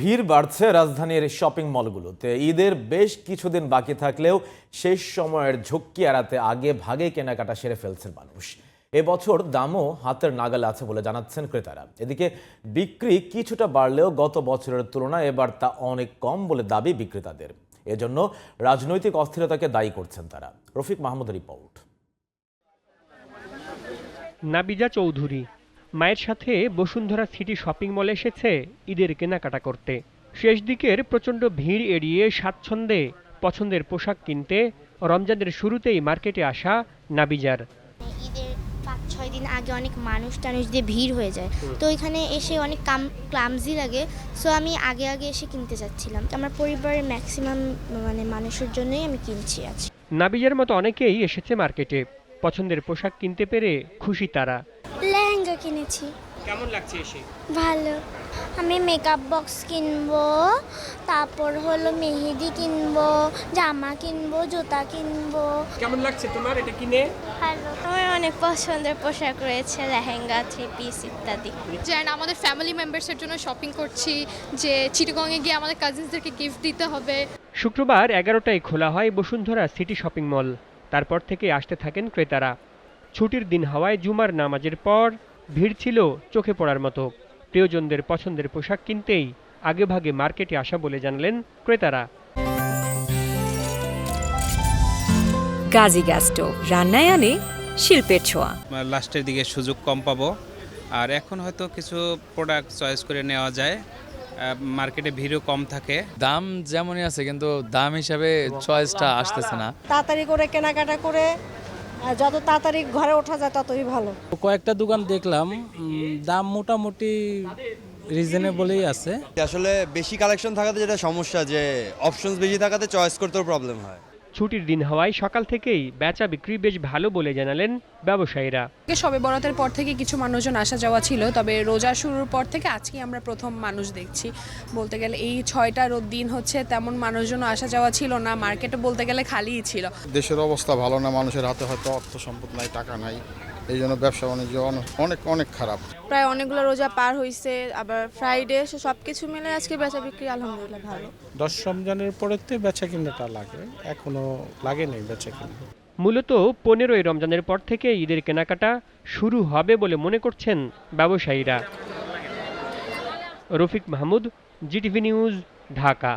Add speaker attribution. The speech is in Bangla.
Speaker 1: ভিড় বাড়ছে রাজধানীর শপিং মলগুলোতে। ঈদের বেশ কিছুদিন বাকি থাকলেও শেষ সময়ের ঝক্কি এড়াতে আগে ভাগে কেনাকাটা সেরে ফেলছেন মানুষ। এবছর দামও হাতের নাগালে আছে বলে জানাচ্ছেন ক্রেতারা। এদিকে বিক্রি কিছুটা বাড়লেও গত বছরের তুলনায় এবার তা অনেক কম বলে দাবি বিক্রেতাদের। এজন্য রাজনৈতিক অস্থিরতাকে দায়ী করছেন তারা। রফিক মাহমুদের রিপোর্ট।
Speaker 2: নাবিজা চৌধুরী মায়ের সাথে বসুন্ধরা সিটি শপিং মলে এসেছে ঈদের কেনাকাটা করতে। শেষ দিকের প্রচণ্ড ভিড় এড়িয়ে স্বাচ্ছন্দ্যে পছন্দের পোশাক কিনতে রমজানের শুরুতেই মার্কেটে আসা নাবিজার।
Speaker 3: ঈদের ৫-৬ দিন আগে অনেক মানুষ দিয়ে ভিড় হয়ে যায়, তো এখানে এসে অনেক ক্লামজি লাগে। সো আমি আগে এসে কিনতে চাচ্ছিলাম। আমার পরিবারের ম্যাক্সিমাম মানুষের জন্যই আমি কিনছি আজ।
Speaker 2: নাবিজার মতো অনেকেই এসেছে মার্কেটে। পছন্দের পোশাক কিনতে পেরে খুশি তারা।
Speaker 3: লেহেঙ্গা কিনেছি।
Speaker 2: কেমন লাগছে এসে?
Speaker 3: ভালো। আমি মেকআপ বক্স কিনবো, তারপর হলো মেহেদি কিনবো, জামা কিনবো, জুতা কিনবো।
Speaker 2: কেমন লাগছে তোমার এটা কিনে?
Speaker 3: ভালো। আমার অনেক পছন্দের পোশাক রয়েছে, লেহেঙ্গা, 3 পিস ইত্যাদি।
Speaker 4: যেন আমাদের ফ্যামিলি মেম্বার্সের জন্য শপিং করছি, যে চিটাগংয়ে গিয়ে আমাদের কাজিনসদেরকে গিফট দিতে হবে।
Speaker 2: শুক্রবার 11টায় খোলা হয় বসুন্ধরা সিটি শপিং মল। তারপর থেকে আসতে থাকেন ক্রেতারা। ছুটির দিন হওয়ায় জুমার নামাজের পর ভিড় ছিল চোখে পড়ার মতো। প্রিয়জনদের পছন্দের পোশাক কিনতেই আগেভাগে মার্কেটে আসা বলে জানালেন ক্রেতারা।
Speaker 5: গাজী গ্যাস স্টোভ রান্নায় আনে শিল্পের ছোঁয়া।
Speaker 6: লাস্টের দিকে সুযোগ কম পাবো, আর এখন হয়তো কিছু প্রোডাক্ট চয়েস করে নেওয়া যায়। মার্কেটে ভিড়ও কম থাকে।
Speaker 7: দাম যেমনই আছে কিন্তু দাম হিসাবে চয়েসটা আসতেছে না।
Speaker 8: তাড়াতাড়ি করে কেনাকাটা করে যত তাড়াতাড়ি ঘরে ওঠা যায় ততই ভালো।
Speaker 9: কয়েকটা দোকান দেখলাম, দাম মোটামুটি রিজনেবলই আছে।
Speaker 10: আসলে বেশি কালেকশন থাকাতে যেটা সমস্যা, যে অপশনস বেশি থাকাতে চয়েস করতেও প্রবলেম হয়।
Speaker 2: ছুটির দিন হওয়ায় সকাল থেকেই বেচা বিক্রি বেশ ভালো বলে জানালেন ব্যবসায়ীরা।
Speaker 11: শবে বরাতের পর থেকে কিছু মানুষজন আসা যাওয়া ছিল, তবে রোজা শুরুর পর থেকে আজকে আমরা প্রথম মানুষ দেখছি। বলতে গেলে এই 6টা দিন হচ্ছে তেমন মানুষজন আসা যাওয়া ছিল না, মার্কেটে বলতে গেলে খালিই ছিল।
Speaker 12: দেশের অবস্থা ভালো না, মানুষের হাতে হয়তো অর্থ সম্পদ নাই, টাকা নাই, এই জন্য ব্যবসা বাণিজ্য অনেক খারাপ।
Speaker 8: প্রায় অনেকগুলো রোজা পার হয়েছে, আবার ফ্রাইডে, সব কিছু মিলে আজকে বেচা বিক্রি আলহামদুলিল্লাহ ভালো।
Speaker 9: 10 রমজানের পরেতে বেচা কিনাটা লাগে, এখনো লাগে নাই বেচা কিনা।
Speaker 2: মূলত 15ই রমজানের পর থেকে ঈদের কেনাকাটা শুরু হবে বলে মনে করছেন ব্যবসায়ীরা। Rafiq Mahmud, GTV news, Dhaka.